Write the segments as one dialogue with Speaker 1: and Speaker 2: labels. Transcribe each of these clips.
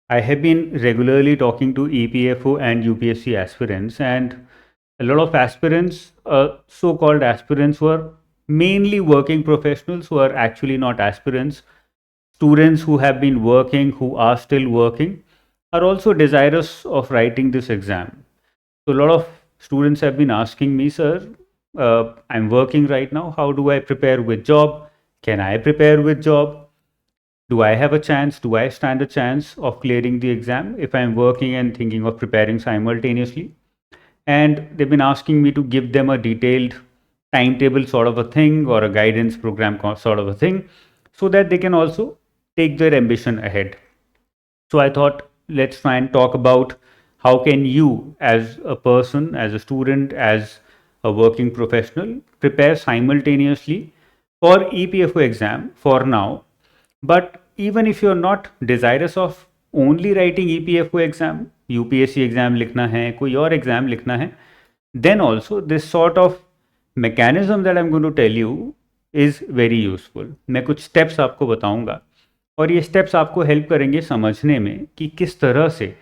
Speaker 1: I have been regularly talking to EPFO and UPSC aspirants, and a lot of aspirants, so called aspirants, were mainly working professionals who are actually not aspirants. Students who have been working, who are still working, are also desirous of writing this exam. So, a lot of students have been asking me, sir, I'm working right now. How do I prepare with job? Can I prepare with job? Do I have a chance? Do I stand a chance of clearing the exam if I'm working and thinking of preparing simultaneously? And they've been asking me to give them a detailed timetable sort of a thing or a guidance program sort of a thing so that they can also take their ambition ahead. So I thought let's try and talk about how can you as a person, as a student, as a working professional prepare simultaneously for EPFO exam for now. But even if you're not desirous of only writing EPFO exam, UPSC exam लिखना है, कोई और exam लिखना है, then also this sort of mechanism that I'm going to tell you is very useful. मैं कुछ steps आपको बताऊंगा और ये steps आपको help करेंगे समझने में कि किस तरह से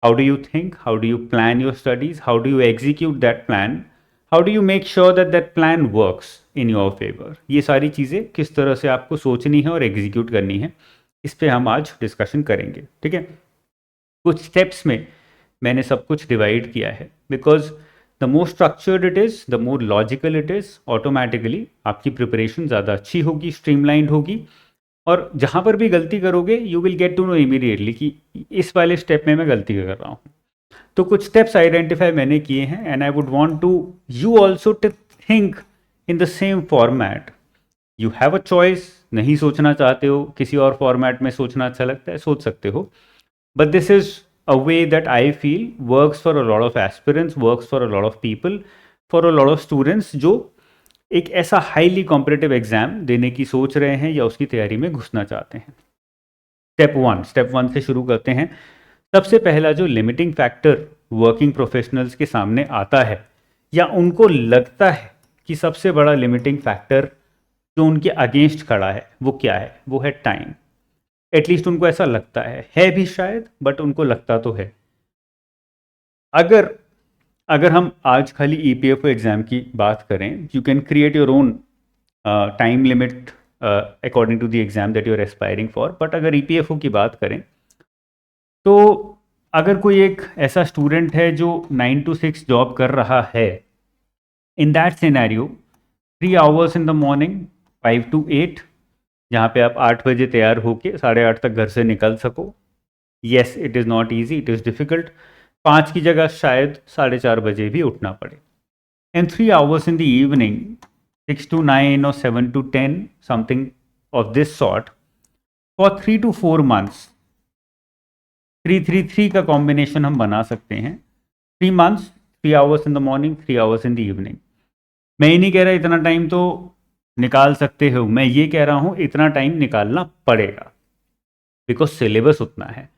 Speaker 1: how do you think, how do you plan your studies, how do you execute that plan, how do you make sure that that plan works in your favor. ये सारी चीज़ें किस तरह से आपको सोचनी है और एग्जीक्यूट करनी है, इस पे हम आज डिस्कशन करेंगे. ठीक है, कुछ स्टेप्स में मैंने सब कुछ डिवाइड किया है because the more structured it is, the more logical it is, automatically आपकी प्रिपरेशन ज़्यादा अच्छी होगी, स्ट्रीमलाइंड होगी. और जहाँ पर भी गलती करोगे you will get to know immediately कि इस वाले स्टेप में मैं गलती कर रहा हूँ. तो कुछ स्टेप्स आइडेंटिफाई मैंने किए हैं and I would want to you also to think in the same format. You have a choice, नहीं सोचना चाहते हो, किसी और फॉर्मेट में सोचना अच्छा लगता है, सोच सकते हो. But this is a way that I feel works for a lot of aspirants, works for a lot of people, for a lot of students जो एक ऐसा हाईली कॉम्पिटिटिव एग्जाम देने की सोच रहे हैं या उसकी तैयारी में घुसना चाहते हैं. स्टेप वन से शुरू करते हैं. सबसे पहला जो लिमिटिंग फैक्टर वर्किंग प्रोफेशनल्स के सामने आता है या उनको लगता है कि सबसे बड़ा लिमिटिंग फैक्टर जो उनके अगेंस्ट खड़ा है वो क्या है, वो है टाइम. एटलीस्ट उनको ऐसा लगता है भी शायद, बट उनको लगता तो है. अगर अगर हम आज खाली EPFO एग्ज़ाम की बात करें, you can create your own time limit according to the exam that you are aspiring for. But अगर EPFO की बात करें तो अगर कोई एक ऐसा स्टूडेंट है जो 9 to 6 जॉब कर रहा है, in that scenario 3 hours in the morning 5 to 8, जहाँ पे आप 8 बजे तैयार होके 8:30 तक घर से निकल सको. Yes, it is not easy, it is difficult. 5 की जगह शायद 4:30 बजे भी उठना पड़े. And 3 hours in the evening 6 to 9 और 7 to 10 something of this sort for 3 to 4 months. 3-3-3 का कॉम्बिनेशन हम बना सकते हैं. 3 months, 3 hours in the morning, 3 hours in the evening. मैं ये नहीं कह रहा इतना टाइम तो निकाल सकते हो, मैं ये कह रहा हूँ इतना टाइम निकालना पड़ेगा बिकॉज सिलेबस उतना है.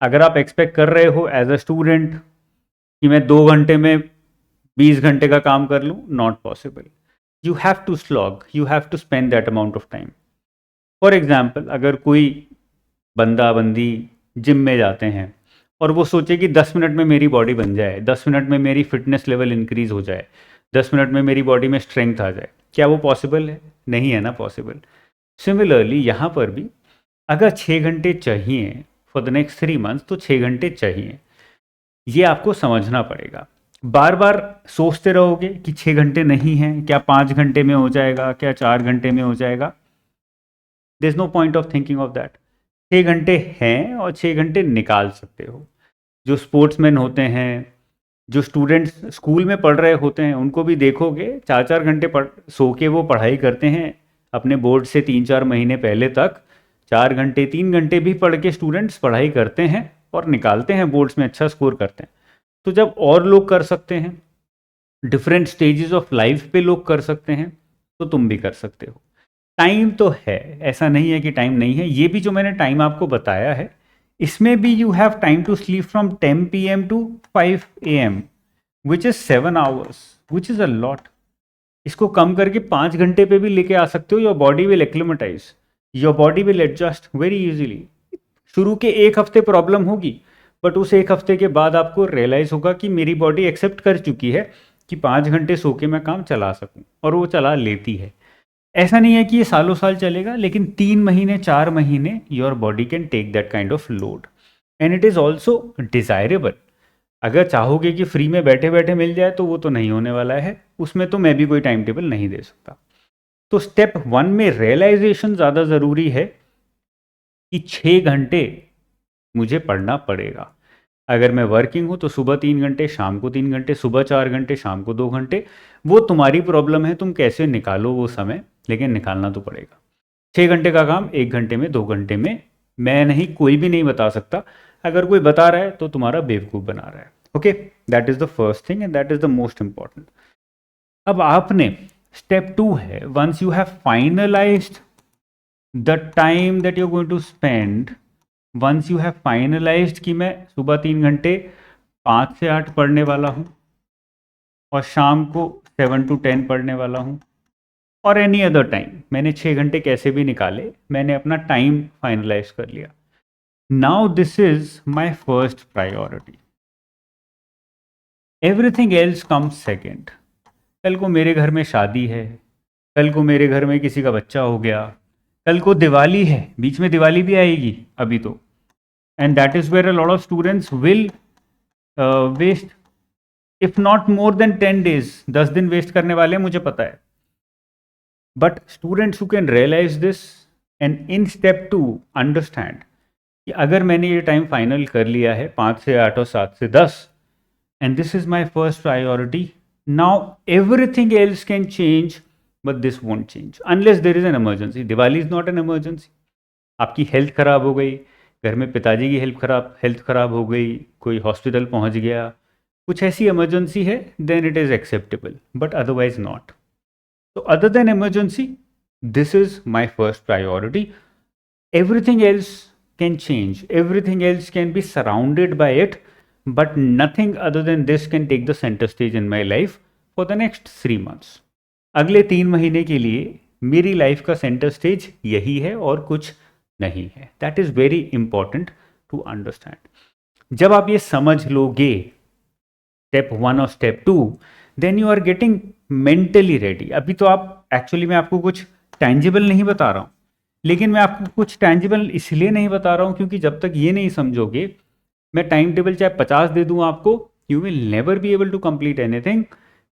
Speaker 1: अगर आप एक्सपेक्ट कर रहे हो एज अ स्टूडेंट कि मैं 2 घंटे में 20 घंटे का काम कर लूँ, not possible. You have to slog, you have to spend that amount of time. For example, अगर कोई बंदा बंदी जिम में जाते हैं और वो सोचे कि 10 मिनट में मेरी बॉडी बन जाए, 10 मिनट में मेरी फिटनेस लेवल इंक्रीज हो जाए, 10 मिनट में मेरी बॉडी में स्ट्रेंथ आ जाए, क्या वो पॉसिबल है? नहीं है ना पॉसिबल. सिमिलरली यहाँ पर भी अगर 6 घंटे चाहिए फॉर द नेक्स्ट 3 months तो 6 घंटे चाहिए. ये आपको समझना पड़ेगा. बार बार सोचते रहोगे कि 6 घंटे नहीं हैं, क्या 5 घंटे में हो जाएगा, क्या 4 घंटे में हो जाएगा. There is no point of thinking of that. 6 घंटे हैं और 6 घंटे निकाल सकते हो. जो स्पोर्ट्समैन होते हैं, जो स्टूडेंट्स स्कूल में पढ़ रहे होते हैं, उनको भी देखोगे 4-4 घंटे सो के वो पढ़ाई करते हैं अपने बोर्ड से 3-4 महीने पहले तक. 4 घंटे 3 घंटे भी पढ़ के स्टूडेंट्स पढ़ाई करते हैं और निकालते हैं, बोर्ड्स में अच्छा स्कोर करते हैं. तो जब और लोग कर सकते हैं, डिफरेंट स्टेजेस ऑफ लाइफ पे लोग कर सकते हैं, तो तुम भी कर सकते हो. टाइम तो है, ऐसा नहीं है कि टाइम नहीं है. ये भी जो मैंने टाइम आपको बताया है, इसमें भी you have time to sleep from 10 PM to 5 AM, which is 7 hours, which is a lot. इसको कम करके 5 घंटे पे भी लेके आ सकते हो. Your body will acclimatise, your body will adjust very easily. शुरू के एक हफ्ते प्रॉब्लम होगी, बट उस एक हफ्ते के बाद आपको रियलाइज होगा कि मेरी बॉडी एक्सेप्ट कर चुकी है कि 5 घंटे सो के मैं काम चला सकूं, और वो चला लेती है। ऐसा नहीं है कि ये सालों साल चलेगा, लेकिन 3 महीने 4 महीने your body can take that kind of load, and it is also desirable. अगर चाहोगे कि फ्री में बैठे बैठे मिल जाए तो वो तो नहीं होने वाला है, उसमें तो मैं भी कोई टाइम टेबल नहीं दे सकता। तो स्टेप 1 में रियलाइजेशन ज़्यादा ज़रूरी है कि 6 घंटे मुझे पढ़ना पड़ेगा। अगर मैं वर्किंग हूँ तो सुबह 3 घंटे, शाम को 3 घंटे, सुबह 4 घंटे, शाम को 2 घंटे। वो तुम्हारी प्रॉब्लम है, तुम कैसे निकालो वो समय, लेकिन निकालना तो पड़ेगा। 6 घंटे का काम 1 घंटे में, 2 घंटे में मैं नहीं, कोई भी नहीं बता सकता। अगर कोई बता रहा है तो तुम्हारा बेवकूफ़ बना रहा है। Okay, that is the first thing and that is the most important. अब आपने स्टेप 2 है, once you have finalised the time that you are going to spend, once you have finalised कि मैं सुबह 3 घंटे 5 से 8 पढ़ने वाला हूँ, और शाम को 7 to 10 पढ़ने वाला हूँ, और एनी अदर टाइम, मैंने 6 घंटे कैसे भी निकाले, मैंने अपना टाइम फाइनलाइज कर लिया। Now this is my first priority, everything else comes second. कल को मेरे घर में शादी है, कल को मेरे घर में किसी का बच्चा हो गया, कल को दिवाली है, बीच में दिवाली भी आएगी अभी तो, and that is where a lot of students will waste if not more than 10 days, 10 दिन वेस्ट करने वाले हैं, मुझे पता है। But students who can realise this and in step 2 understand कि अगर मैंने ये टाइम फाइनल कर लिया है 5 से 8 और 7 से 10, and this is my first priority, now everything else can change but this won't change unless there is an emergency. Diwali is not an emergency. आपकी हेल्थ खराब हो गई, घर में पिताजी की हेल्थ खराब हो गई, कोई हॉस्पिटल पहुंच गया, कुछ ऐसी इमरजेंसी है, then it is acceptable, but otherwise not. तो other than emergency, this is my first priority. Everything else can change, everything else can be surrounded by it, but nothing other than this can take the centre stage in my life for the next 3 months। अगले 3 महीने के लिए मेरी life का centre stage यही है और कुछ नहीं है। That is very important to understand. जब आप ये समझ लोगे, स्टेप 1 और step 2, then you are getting mentally ready. अभी तो आप एक्चुअली, मैं आपको कुछ टैंजिबल नहीं बता रहा हूँ, लेकिन मैं आपको कुछ टैंजिबल इसलिए नहीं बता रहा हूँ क्योंकि जब तक ये नहीं समझोगे, मैं टाइम टेबल चाहे 50 दे दूँ आपको, you will never be able to complete anything,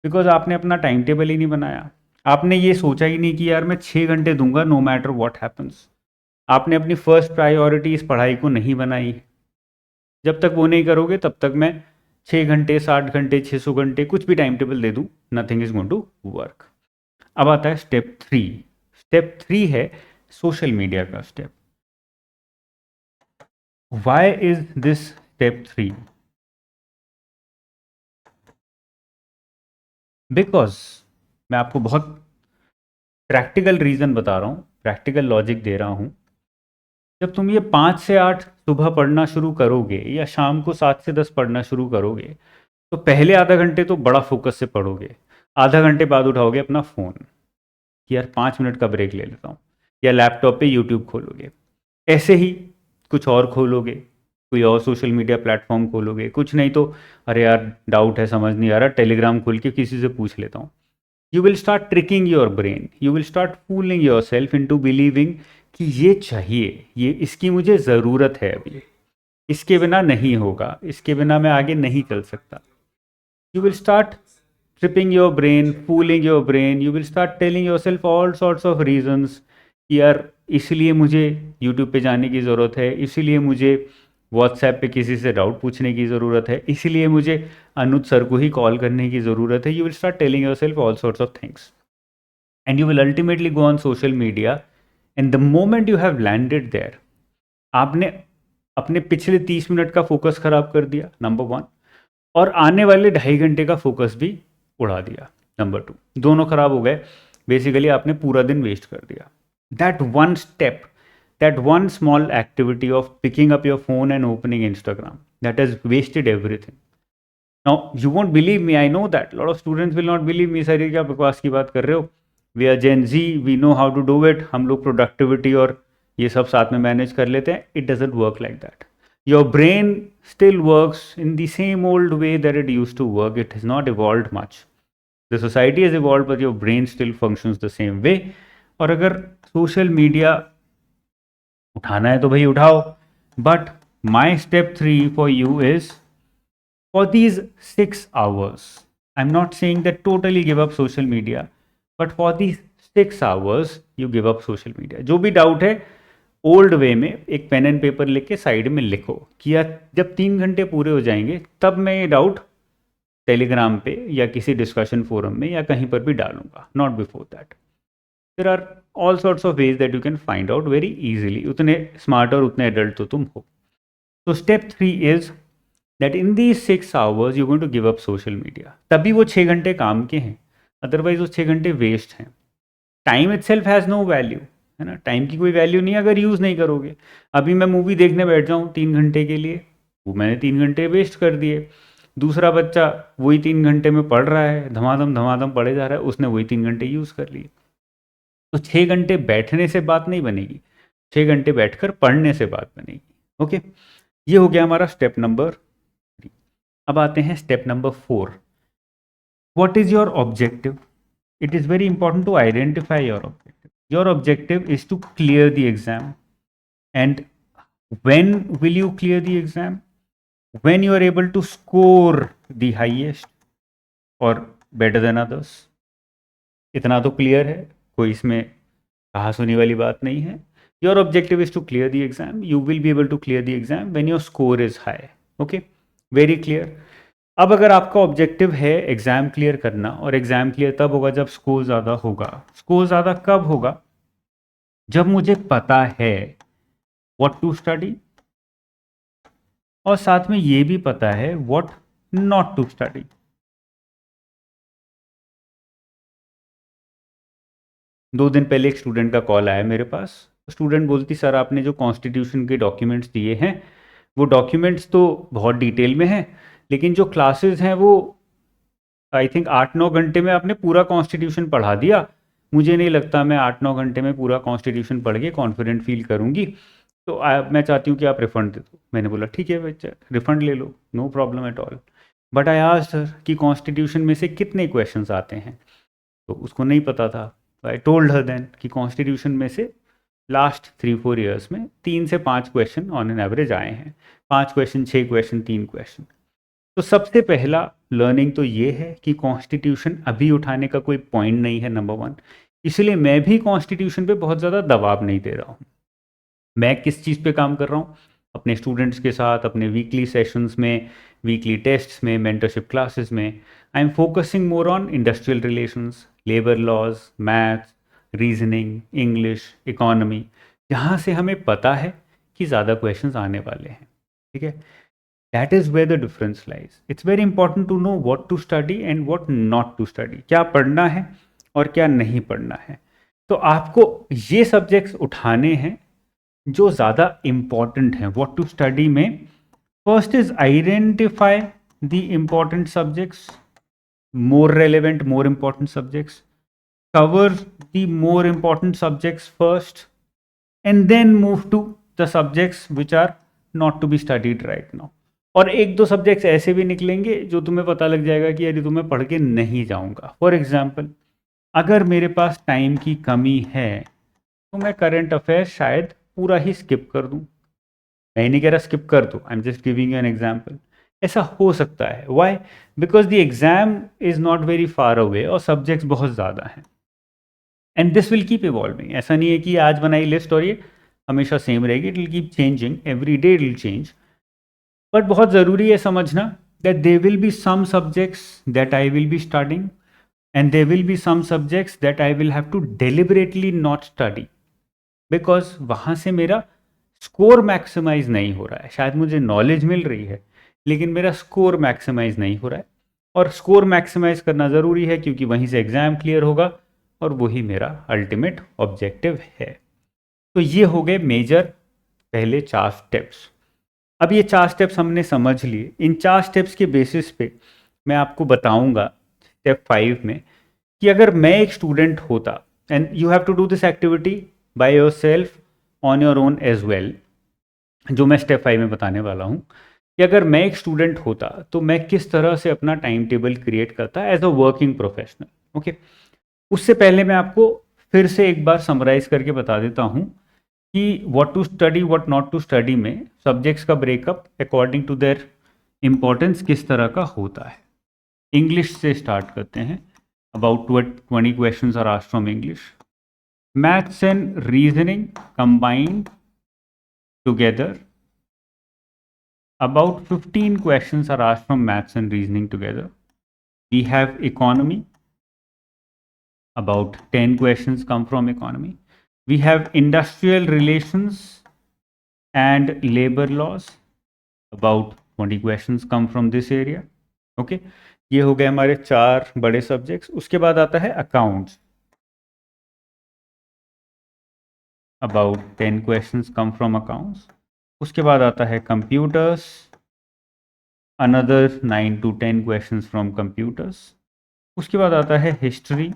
Speaker 1: because आपने अपना टाइम टेबल ही नहीं बनाया। आपने ये सोचा ही नहीं कि यार मैं 6 घंटे दूंगा नो मैटर व्हाट हैपन्स। आपने अपनी फर्स्ट प्रायोरिटी इस पढ़ाई को नहीं बनाई। जब तक वो नहीं करोगे तब तक मैं 6 घंटे 60 घंटे 600 घंटे कुछ भी टाइम टेबल दे दूँ, nothing is going to work. अब आता है स्टेप 3। स्टेप 3 है सोशल मीडिया का step. Why is this step 3? Because मैं आपको बहुत प्रैक्टिकल रीज़न बता रहा हूँ, प्रैक्टिकल लॉजिक दे रहा हूँ। जब तुम ये 5 से 8 सुबह पढ़ना शुरू करोगे या शाम को 7 से 10 पढ़ना शुरू करोगे, तो पहले आधा घंटे तो बड़ा फोकस से पढ़ोगे। आधा घंटे बाद उठाओगे अपना फ़ोन कि यार 5 मिनट का ब्रेक ले लेता हूँ, या लैपटॉप पे यूट्यूब खोलोगे, ऐसे ही कुछ और खोलोगे, कोई और सोशल मीडिया प्लेटफॉर्म खोलोगे, कुछ नहीं तो अरे यार डाउट है, समझ नहीं आ रहा, टेलीग्राम खोल के किसी से पूछ लेता हूँ। You will start tricking your brain, you will start fooling yourself into believing कि ये चाहिए, ये इसकी मुझे ज़रूरत है, अभी इसके बिना नहीं होगा, इसके बिना मैं आगे नहीं चल सकता। You will start tripping your brain, fooling your brain, you will start telling yourself all sorts of reasons कि यार इसलिए मुझे यूट्यूब पे जाने की ज़रूरत है, इसीलिए मुझे व्हाट्सएप पे किसी से डाउट पूछने की ज़रूरत है, इसीलिए मुझे अनुज सर को ही कॉल करने की ज़रूरत है। You will start telling yourself all sorts of things and you will ultimately go on social media, and the moment you have landed there, आपने अपने पिछले 30 मिनट का फोकस खराब कर दिया, नंबर 1, और आने वाले 2.5 घंटे का फोकस भी उड़ा दिया, नंबर 2। दोनों खराब हो गए, बेसिकली आपने पूरा दिन वेस्ट कर दिया। That one step, that one small activity of picking up your phone and opening Instagram, that has wasted everything. Now you won't believe me, I know that a lot of students will not believe me, sir ये क्या बकवास की बात कर रहे हो, we are Gen Z, we know how to do it, हम लोग productivity और ये सब साथ में मैनेज कर लेते हैं. It doesn't work like that. Your brain still works in the same old way that it used to work. It has not evolved much. The society has evolved, but your brain still functions the same way. और अगर social media उठाना है तो भाई उठाओ. But my step 3 for you is for these 6 hours. I'm not saying that totally give up social media, but for these 6 hours you give up social media. जो भी doubt है ओल्ड वे में एक पेन एंड पेपर लेके side में लिखो कि यार जब 3 घंटे पूरे हो जाएंगे तब मैं ये डाउट टेलीग्राम पे या किसी डिस्कशन फोरम में या कहीं पर भी डालूंगा, not before that. There are all sorts of ways that you can find out very easily. उतने स्मार्ट और उतने एडल्ट तो तुम हो. तो step 3 is that in these 6 hours you're going to give up social media. तभी वो 6 घंटे काम के हैं, अदरवाइज वो 6 घंटे वेस्ट हैं. Time itself has no value, है ना. टाइम की कोई वैल्यू नहीं अगर यूज़ नहीं करोगे. अभी मैं मूवी देखने बैठ जाऊँ 3 घंटे के लिए, वो मैंने 3 घंटे वेस्ट कर दिए. दूसरा बच्चा वही 3 घंटे में पढ़ रहा है, धमाधम पढ़े जा रहा है, उसने वही 3 घंटे यूज़ कर लिए. तो 6 घंटे बैठने से बात नहीं बनेगी, 6 घंटे बैठकर पढ़ने से बात बनेगी. ओके, ये हो गया हमारा स्टेप नंबर. अब आते हैं step number 4. What is your objective? It is very important to identify your objective. Your objective is to clear the exam. And when will you clear the exam? When you are able to score the highest और better than others. इतना तो clear है, कोई इसमें कहा सुनी वाली बात नहीं है. Your objective is to clear the exam. You will be able to clear the exam when your score is high. Okay, very clear. अब अगर आपका ऑब्जेक्टिव है एग्जाम क्लियर करना, और एग्जाम क्लियर तब होगा जब स्कोर ज़्यादा होगा. स्कोर ज़्यादा कब होगा? जब मुझे पता है व्हाट टू स्टडी, और साथ में ये भी पता है व्हाट नॉट टू स्टडी. दो दिन पहले एक स्टूडेंट का कॉल आया मेरे पास. स्टूडेंट बोलती, सर आपने जो कॉन्स्टिट्यूशन के डॉक्यूमेंट्स दिए हैं वो डॉक्यूमेंट्स तो बहुत डिटेल में हैं, लेकिन जो क्लासेस हैं वो आई थिंक 8-9 घंटे में आपने पूरा कॉन्स्टिट्यूशन पढ़ा दिया. मुझे नहीं लगता मैं 8-9 घंटे में पूरा कॉन्स्टिट्यूशन पढ़ के कॉन्फिडेंट फील करूँगी, तो मैं चाहती हूँ कि आप रिफ़ंड दे दो. मैंने बोला ठीक है बच्चा, रिफ़ंड ले लो, no problem at all. But I asked sir कि कॉन्स्टिट्यूशन में से कितने क्वेश्चंस आते हैं, तो उसको नहीं पता था. आई टोल्ड हर देन कि कॉन्स्टिट्यूशन में से लास्ट 3-4 ईयर्स में 3 से 5 क्वेश्चन ऑन एन एवरेज आए हैं. 5 क्वेश्चन, 6 क्वेश्चन, 3 क्वेश्चन. तो सबसे पहला लर्निंग तो ये है कि कॉन्स्टिट्यूशन अभी उठाने का कोई पॉइंट नहीं है, नंबर 1. इसलिए मैं भी कॉन्स्टिट्यूशन पे बहुत ज़्यादा दबाव नहीं दे रहा हूँ. मैं किस चीज़ पे काम कर रहा हूँ? अपने स्टूडेंट्स के साथ, अपने वीकली सेशंस में, वीकली टेस्ट्स में, मेंटरशिप क्लासेस में. I am focusing more on industrial relations, labour laws, maths, reasoning, English, economy, जहाँ से हमें पता है कि ज़्यादा क्वेश्चंस आने वाले हैं. ठीक है, that is where the difference lies. It's very important to know what to study and what not to study. क्या पढ़ना है और क्या नहीं पढ़ना है. तो आपको ये सब्जेक्ट्स उठाने हैं जो ज़्यादा इम्पॉर्टेंट हैं. व्हाट टू स्टडी में first is identify the important subjects, more relevant, more important subjects. Cover the more important subjects first and then move to the subjects which are not to be studied right now. और एक दो subjects ऐसे भी निकलेंगे जो तुम्हें पता लग जाएगा कि यदि तुम्हें पढ़ के नहीं जाऊंगा. फॉर एग्जाम्पल, अगर मेरे पास टाइम की कमी है तो मैं करंट अफेयर्स शायद पूरा ही स्किप कर दूं. मैं नहीं कह रहा स्किप कर दो, I am just giving you an example. ऐसा हो सकता है. Why? Because the exam is not very far away और सब्जेक्ट्स बहुत ज़्यादा हैं. And this will keep evolving. ऐसा नहीं है कि आज बनाई लिस्ट और ये हमेशा सेम रहेगी. It will keep changing, every day it will change. But बहुत ज़रूरी है समझना that there will be some subjects that I will be studying and there will be some subjects that I will have to deliberately not study, because वहाँ से मेरा score maximise नहीं हो रहा है. शायद मुझे नॉलेज मिल रही है लेकिन मेरा स्कोर मैक्सिमाइज नहीं हो रहा है. और स्कोर मैक्सिमाइज करना ज़रूरी है क्योंकि वहीं से एग्ज़ाम क्लियर होगा और वही मेरा अल्टीमेट ऑब्जेक्टिव है. तो ये हो गए मेजर पहले 4 स्टेप्स. अब ये 4 स्टेप्स हमने समझ लिए. इन 4 स्टेप्स के बेसिस पे मैं आपको बताऊंगा स्टेप 5 में कि अगर मैं एक स्टूडेंट होता, and you have to do this activity by yourself on your own as well, जो मैं स्टेप 5 में बताने वाला हूँ, कि अगर मैं एक स्टूडेंट होता तो मैं किस तरह से अपना टाइम टेबल क्रिएट करता as a working professional. Okay, उससे पहले मैं आपको फिर से एक बार समराइज करके बता देता हूँ कि what to study what not to study में सब्जेक्ट्स का breakup according to their importance किस तरह का होता है। इंग्लिश से स्टार्ट करते हैं। About 20 questions are asked from English. Maths and reasoning combined together, about 15 questions are asked from maths and reasoning together. We have economy, about 10 questions come from economy. We have industrial relations and labor laws, about 20 questions come from this area. Okay, ये हो गए हमारे 4 बड़े subjects. उसके बाद आता है accounts, about 10 questions come from accounts. उसके बाद आता है computers, another 9 to 10 questions from computers. उसके बाद आता है history,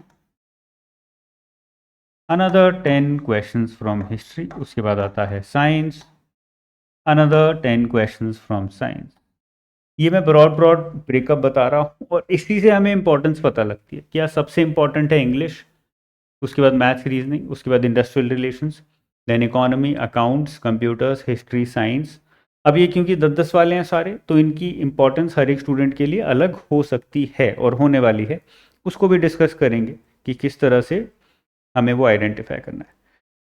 Speaker 1: another 10 questions from history. उसके बाद आता है science, another 10 questions from science. ये मैं ब्रॉड ब्रेकअप बता रहा हूँ और इसी से हमें इंपॉर्टेंस पता लगती है। क्या सबसे इंपॉर्टेंट है इंग्लिश, उसके बाद मैथ्स रीजनिंग, उसके बाद industrial relations, then economy, accounts, computers, history, science. अब ये क्योंकि 10-10 वाले हैं सारे, तो इनकी इंपॉर्टेंस हर एक स्टूडेंट के लिए अलग हो सकती है और होने वाली है। उसको भी डिस्कस करेंगे कि किस तरह से हमें वो आइडेंटिफाई करना है।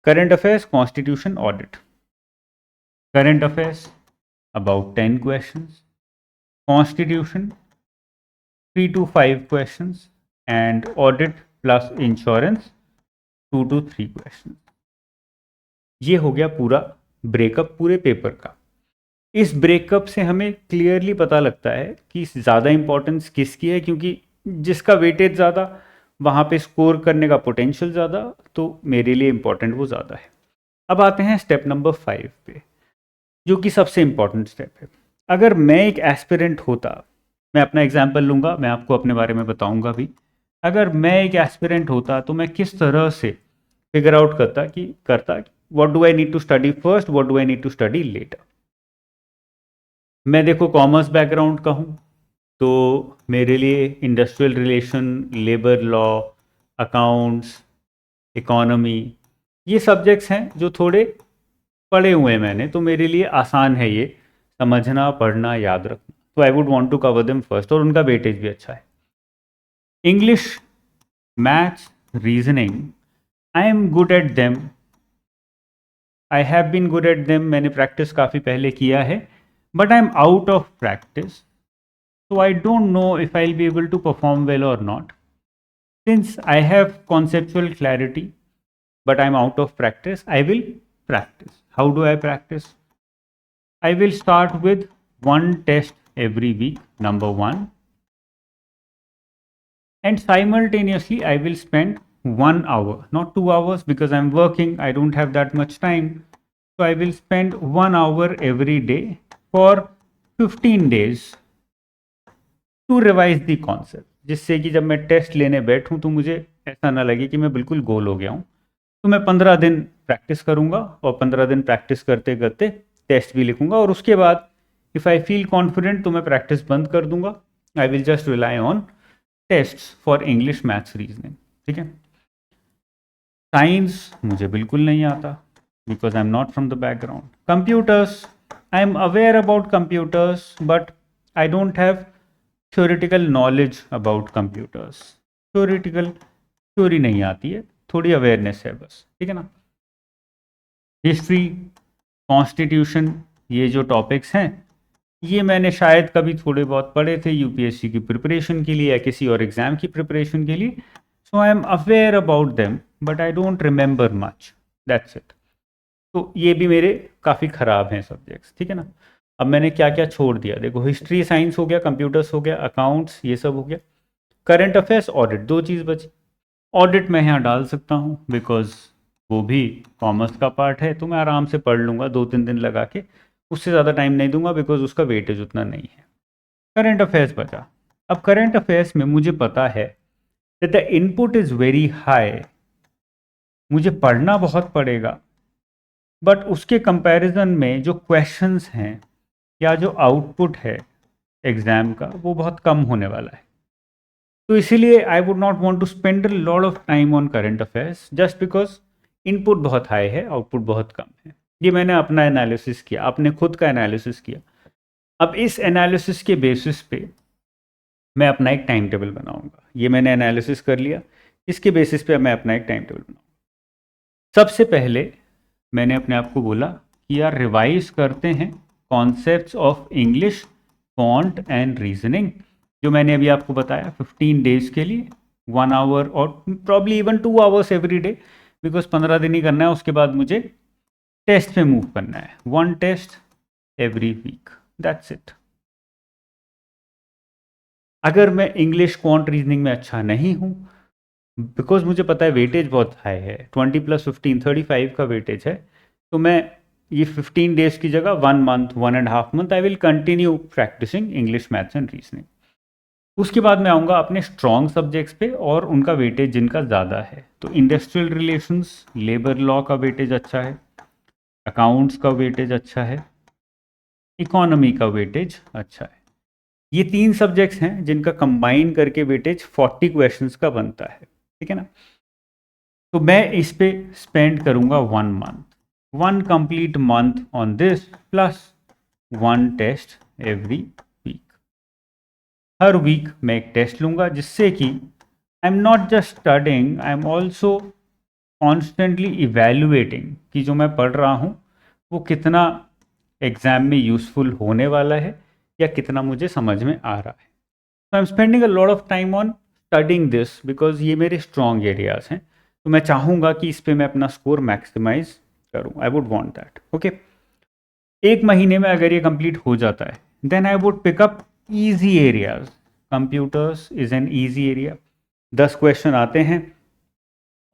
Speaker 1: Current affairs, constitution, audit. Current affairs about 10 questions, constitution 3 to 5 questions, and audit plus insurance 2 to 3 questions. ये हो गया पूरा ब्रेकअप पूरे पेपर का। इस ब्रेकअप से हमें क्लियरली पता लगता है कि ज़्यादा इंपॉर्टेंस किसकी है, क्योंकि जिसका वेटेज ज़्यादा वहाँ पे स्कोर करने का पोटेंशियल ज़्यादा, तो मेरे लिए इंपॉर्टेंट वो ज़्यादा है। अब आते हैं स्टेप नंबर 5 पे, जो कि सबसे इंपॉर्टेंट स्टेप है। अगर मैं एक एस्पिरेंट होता, मैं अपना एग्जाम्पल लूँगा, मैं आपको अपने बारे में बताऊँगा भी। अगर मैं एक एस्पिरेंट होता तो मैं किस तरह से फिगर आउट करता what do I need to study first, what do I need to study later. मैं देखो कॉमर्स बैकग्राउंड का हूँ, तो मेरे लिए industrial relation, labour law, accounts, economy, ये सब्जेक्ट्स हैं जो थोड़े पढ़े हुए हैं मैंने, तो मेरे लिए आसान है ये समझना, पढ़ना, याद रखना। तो I would want to cover them first, और उनका वेटेज भी अच्छा है। English, maths, reasoning, I am good at them, I have been good at them, मैंने प्रैक्टिस काफ़ी पहले किया है, but I am out of practice, so I don't know if I'll be able to perform well or not. Since I have conceptual clarity, but I'm out of practice, I will practice. How do I practice? I will start with one test every week, number 1. And simultaneously, I will spend 1 hour, not 2 hours, because I'm working, I don't have that much time. So I will spend 1 hour every day for 15 days to revise the concept, जिससे कि जब मैं test लेने बैठूं तो मुझे ऐसा ना लगे कि मैं बिल्कुल गोल हो गया हूं। तो मैं 15 दिन प्रैक्टिस करूंगा और 15 दिन प्रैक्टिस करते करते टेस्ट भी लिखूंगा, और उसके बाद इफ़ आई फील कॉन्फिडेंट तो मैं प्रैक्टिस बंद कर दूंगा। I will just rely on tests for English, maths, reasoning. ठीक है। साइंस मुझे बिल्कुल नहीं आता, because I am not from the background. Computers, I am aware about computers, but I don't have theoretical knowledge about computers. Theory नहीं आती है, थोड़ी अवेयरनेस है बस। ठीक है ना। हिस्ट्री, कॉन्स्टिट्यूशन, ये जो टॉपिक्स हैं ये मैंने शायद कभी थोड़े बहुत पढ़े थे यूपीएससी की प्रिपरेशन के लिए या किसी और एग्जाम की प्रिपरेशन के लिए। So I am aware about them, but I don't remember much, that's it. तो ये भी मेरे काफ़ी ख़राब हैं सब्जेक्ट्स। ठीक है ना। अब मैंने क्या क्या छोड़ दिया, देखो हिस्ट्री, साइंस हो गया, कंप्यूटर्स हो गया, अकाउंट्स, ये सब हो गया। करंट अफेयर्स, ऑडिट, 2 चीज़ बची। ऑडिट मैं यहाँ डाल सकता हूँ बिकॉज वो भी कॉमर्स का पार्ट है, तो मैं आराम से पढ़ लूँगा 2-3 दिन लगा के, उससे ज़्यादा टाइम नहीं दूंगा बिकॉज उसका वेटेज उतना नहीं है। करंट अफेयर्स बचा। अब करंट अफेयर्स में मुझे पता है that the input is very high, मुझे पढ़ना बहुत पड़ेगा, बट उसके कंपैरिजन में जो क्वेश्चंस हैं या जो आउटपुट है एग्ज़ाम का वो बहुत कम होने वाला है। तो इसीलिए I would not want to spend a lot of time on current affairs just because input बहुत हाई है, आउटपुट बहुत कम है। ये मैंने अपना एनालिसिस किया, अपने खुद का एनालिसिस किया। अब इस एनालिसिस के बेसिस पे मैं अपना एक टाइम टेबल बनाऊंगा। ये मैंने एनालिसिस कर लिया, इसके बेसिस पे मैं अपना एक टाइम टेबल बनाऊंगा। सबसे पहले मैंने अपने आप को बोला कि यार रिवाइज करते हैं concepts of English, font and reasoning, जो मैंने अभी आपको बताया 15 डेज के लिए 1 आवर और probably even 2 hours every day, because 15 दिन ही करना है। उसके बाद मुझे टेस्ट पे मूव करना है, 1 test every week, that's it. अगर मैं इंग्लिश, क्वांट, रीजनिंग में अच्छा नहीं हूँ, बिकॉज मुझे पता है वेटेज बहुत हाई है, 20 + 15 35 का वेटेज है, तो मैं ये 15 डेज की जगह 1 month, 1.5 month I will continue practising English, maths and reasoning. उसके बाद मैं आऊँगा अपने स्ट्रॉन्ग सब्जेक्ट्स पे और उनका वेटेज जिनका ज़्यादा है। तो इंडस्ट्रियल रिलेशंस, लेबर लॉ का वेटेज अच्छा है, अकाउंट्स का वेटेज अच्छा है, इकोनॉमी का वेटेज अच्छा है। ये 3 सब्जेक्ट्स हैं जिनका कंबाइन करके वेटेज 40 क्वेश्चंस का बनता है, ठीक है ना। तो मैं इस पे स्पेंड करूंगा 1 month, 1 complete month on this plus 1 test every week. हर वीक मैं एक टेस्ट लूंगा, जिससे कि I am not just studying, I am also constantly evaluating कि जो मैं पढ़ रहा हूँ वो कितना एग्ज़ाम में यूज़फुल होने वाला है या कितना मुझे समझ में आ रहा है। तो I am spending a lot of time on studying this because ये मेरे स्ट्रॉन्ग एरियाज हैं। तो मैं चाहूँगा कि इस पे मैं अपना स्कोर मैक्सिमाइज करूँ, I would want that. Okay, 1 महीने में अगर ये कंप्लीट हो जाता है, then I would pick up easy areas. Computers is an easy area, 10 question आते हैं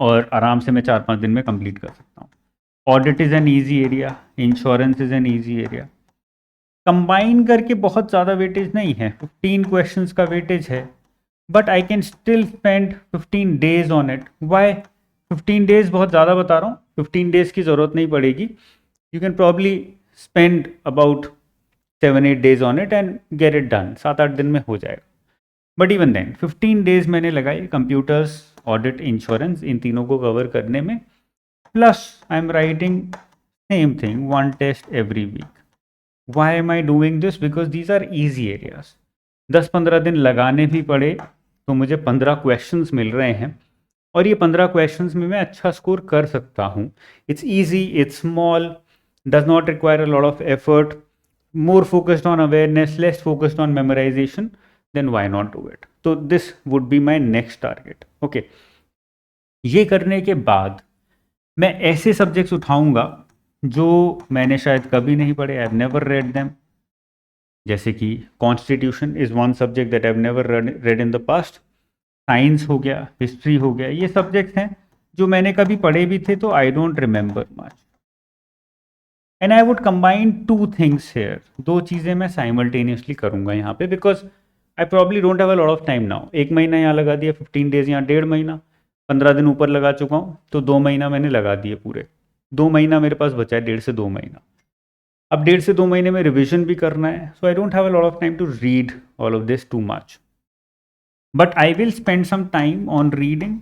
Speaker 1: और आराम से मैं 4-5 दिन में कंप्लीट कर सकता हूँ। Audit is an easy area, insurance is an easy area. Combine करके बहुत ज़्यादा वेटेज नहीं है, 15 क्वेश्चंस का वेटेज है, but I can still spend 15 days on it. Why 15 days बहुत ज़्यादा बता रहा हूँ, 15 डेज की ज़रूरत नहीं पड़ेगी। You can probably spend about 7-8 days on it and get it done, 7-8 दिन में हो जाएगा। बट इवन देन 15 डेज मैंने लगाए कंप्यूटर्स, ऑडिट, इंश्योरेंस, इन तीनों को कवर करने में, plus I am writing same thing, 1 test every week. Why am I doing this? Because these are easy areas. 10-15 दिन लगाने भी पड़े तो मुझे 15 क्वेश्चंस मिल रहे हैं और ये 15 क्वेश्चंस में मैं अच्छा स्कोर कर सकता हूँ। It's easy, it's small, does not require a lot of effort, more focused on awareness, less focused on memorisation, then why not do it. तो this would be my next target. Okay, ये करने के बाद मैं ऐसे subjects उठाऊंगा जो मैंने शायद कभी नहीं पढ़े, I have never red them. जैसे कि constitution is one subject that I have never red in the past. Science हो गया, हिस्ट्री हो गया, ये सब्जेक्ट्स हैं जो मैंने कभी पढ़े भी थे तो I don't remember much. And I would combine 2 things here. 2 चीज़ें मैं साइमल्टेनियसली करूँगा यहाँ पे, because I probably don't have a lot of time now. 1 महीना यहाँ लगा दिया, 15 डेज यहाँ 1.5 महीना, 15 दिन ऊपर लगा चुका हूँ, तो 2 महीना मैंने लगा दिए पूरे। 2 महीना मेरे पास बचा है, 1.5 से 2 महीना। अब 1.5 से 2 महीने में रिविजन भी करना है, so I don't have a lot of time to read all of this too much, but I will spend some time on reading.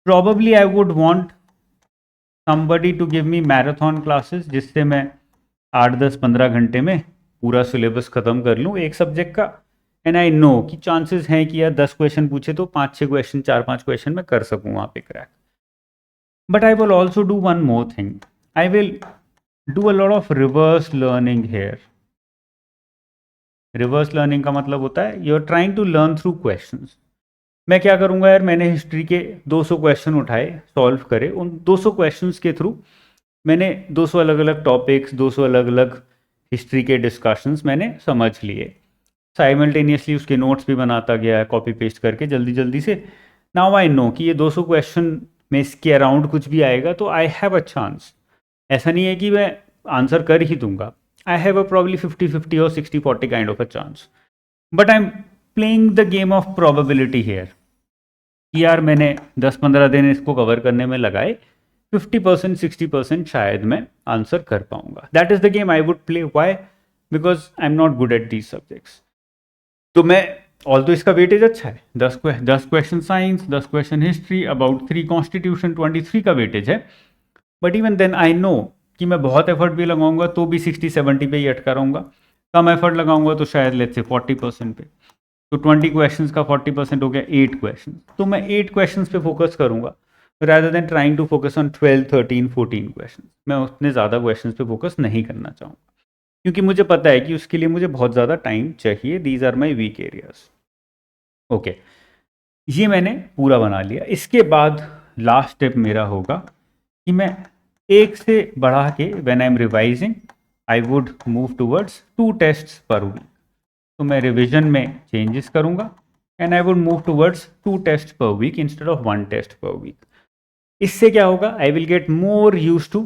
Speaker 1: Probably I would want somebody to give me marathon classes, जिससे मैं 8-10-15 घंटे में पूरा syllabus ख़त्म कर लूँ एक subject का। एंड आई नो कि चांसेस हैं कि यार 10 क्वेश्चन पूछे तो 5-6 क्वेश्चन, 4-5 क्वेश्चन मैं कर सकूँ वहाँ पे crack. But I will also do one more thing, I will do a lot of reverse learning here. Reverse learning का मतलब होता है you are trying to learn through questions. मैं क्या करूँगा यार, मैंने हिस्ट्री के 200 क्वेश्चन उठाए, सॉल्व करे, उन 200 क्वेश्चंस के थ्रू मैंने 200 अलग अलग टॉपिक्स, 200 अलग अलग हिस्ट्री के डिस्कशंस मैंने समझ लिए। साइमल्टेनियसली उसके नोट्स भी बनाता गया, कॉपी पेस्ट करके जल्दी जल्दी से। नाउ आई नो कि ये 200 क्वेश्चन में इसके अराउंड कुछ भी आएगा तो आई हैव अ चांस। ऐसा नहीं है कि मैं आंसर कर ही दूंगा, आई हैव अ प्रॉब्ली 50-50 और 60-40 kind of a chance, but I am playing the game of probability here. कि यार मैंने 10-15 दिन इसको कवर करने में लगाए, 50% 60% शायद मैं आंसर कर पाऊंगा. That is the game I would play. Why? Because I am not good at these subjects. तो मैं ऑल तो इसका वेटेज अच्छा है, 10 question science, 10 question history, about 3 constitution, 23 का वेटेज है. But even then I know कि मैं बहुत एफर्ट भी लगाऊंगा तो भी 60-70 पे ही अटका रहूंगा. कम एफर्ट लगाऊंगा तो शायद लेट्स से 40% पे. तो 20 क्वेश्चंस का 40% हो गया 8 क्वेश्चन. तो मैं 8 क्वेश्चंस पे फोकस करूंगा rather than trying to focus on 12, 13, 14 question. मैं उतने ज़्यादा क्वेश्चन पे फोकस नहीं करना चाहूँगा क्योंकि मुझे पता है कि उसके लिए मुझे बहुत ज़्यादा टाइम चाहिए. These are my weak areas. Okay, ये मैंने पूरा बना लिया. इसके बाद लास्ट स्टेप मेरा होगा कि मैं एक से बढ़ा के when I am revising I would move towards 2 tests per week. तो मैं रिविजन में चेंजेस करूंगा and I would move towards 2 test per week instead of 1 test per week. इससे क्या होगा? I will get more use to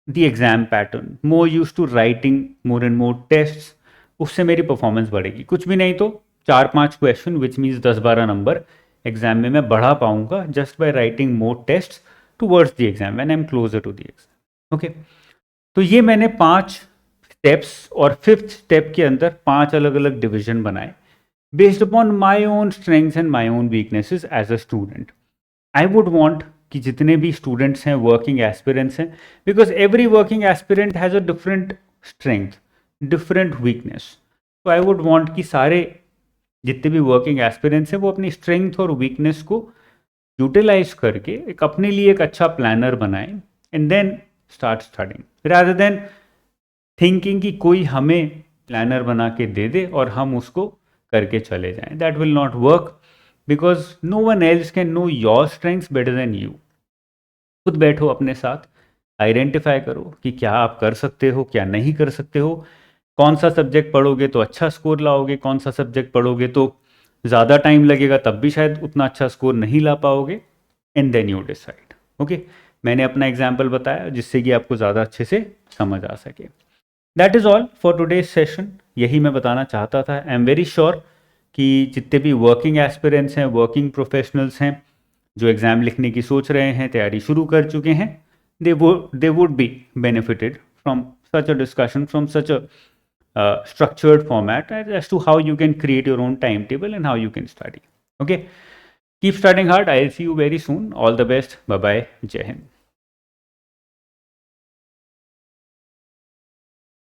Speaker 1: the exam pattern, more use to writing more and more test. उससे मेरी performance बढ़ेगी. कुछ भी नहीं तो 4-5 question which means 10-12 number exam में मैं बढ़ा पाऊंगा just by writing more test towards the exam when I am closer to the exam. Okay, तो ये मैंने 5 स्टेप्स और 5th स्टेप के अंदर 5 अलग अलग डिविजन बनाए based upon my own strengths and my own weaknesses as a student. I would want कि जितने भी स्टूडेंट्स हैं, वर्किंग एस्पिरेंट्स हैं, because every working aspirant has a different strength, different weakness. तो आई वुड वॉन्ट कि सारे जितने भी वर्किंग एस्पिरेंट्स हैं वो अपनी स्ट्रेंथ और वीकनेस को यूटिलाइज करके एक अपने लिए एक अच्छा प्लानर बनाएं and then start studying rather than thinking कि कोई हमें प्लानर बना के दे दे और हम उसको करके चले जाएं. That will not work because no one else can know your strengths better than you. खुद बैठो अपने साथ, आइडेंटिफाई करो कि क्या आप कर सकते हो, क्या नहीं कर सकते हो. कौन सा सब्जेक्ट पढ़ोगे तो अच्छा स्कोर लाओगे, कौन सा सब्जेक्ट पढ़ोगे तो ज़्यादा टाइम लगेगा तब भी शायद उतना अच्छा स्कोर नहीं ला पाओगे. And then you decide. Okay, मैंने अपना एग्जाम्पल बताया जिससे कि आपको ज़्यादा अच्छे से समझ आ सके. That is all for today's session. यही मैं बताना चाहता था. आई एम वेरी श्योर कि जितने भी वर्किंग एस्पिरेंट्स हैं, वर्किंग प्रोफेशनल्स हैं, जो एग्ज़ाम लिखने की सोच रहे हैं, तैयारी शुरू कर चुके हैं, they would be benefited from such a discussion, from such a structured format as to how you can create your own timetable and how you can study. Okay, keep studying hard. I'll see you very soon. All the best. Bye bye. Jai Hind.